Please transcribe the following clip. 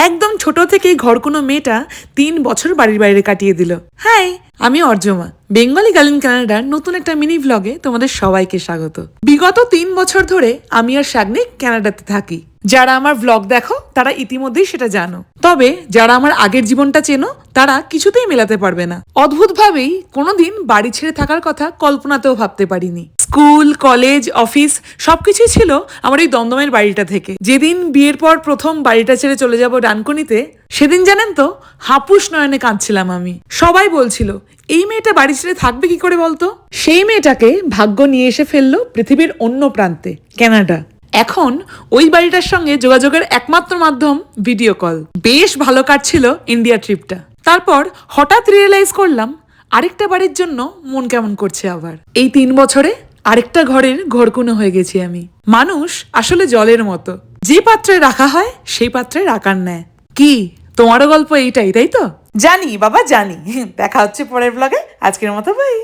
একদম ছোট থেকেই ঘর কোনো মেয়েটা 3 বছর বাড়ির বাইরে কাটিয়ে দিল। হাই, আমি অর্জমা, বেঙ্গলি গার্ল ইন কানাডার নতুন একটা মিনি ভ্লগে তোমাদের সবাইকে স্বাগত। বিগত 3 বছর ধরে আমি আর শাগনিক কানাডাতে থাকি। যারা আমার ভ্লগ দেখো তারা ইতিমধ্যেই সেটা জানো, তবে যারা আমার আগের জীবনটা চেনো তারা কিছুতেই মেলাতে পারবে না। অদ্ভুতভাবেই কোনোদিন বাড়ি ছেড়ে থাকার কথা কল্পনাতেও ভাবতে পারিনি। স্কুল, কলেজ, অফিস সবকিছুই ছিল আমার এই দমদমের বাড়িটা থেকে। যেদিন বিয়ের পর প্রথম বাড়িটা ছেড়ে চলে যাব ডানকুনিতে, সেদিন জানেন তো হাপুস নয়নে কাঁদছিলাম আমি। সবাই বলছিল এই মেয়েটা বাড়ি ছেড়ে থাকবে কি করে বলতো। সেই মেয়েটাকে ভাগ্য নিয়ে এসে ফেললো পৃথিবীর অন্য প্রান্তে, কানাডা। এখন ওই বাড়িটার সঙ্গে যোগাযোগের একমাত্র মাধ্যম ভিডিও কল। বেশ ভালো কাটছিল ইন্ডিয়া ট্রিপটা। তারপর হঠাৎ রিয়েলাইজ করলাম আরেকটা বাড়ির জন্য মন কেমন করছে আবার। এই 3 বছরে আরেকটা ঘরের ঘরকুনো হয়ে গেছি আমি। মানুষ আসলে জলের মতো, যে পাত্রে রাখা হয় সেই পাত্রে রাখার নেয়। কি তোমারও গল্প এইটাই, তাই তো? জানি বাবা, জানি। দেখা হচ্ছে পরের ব্লগে। আজকের মতো বাই।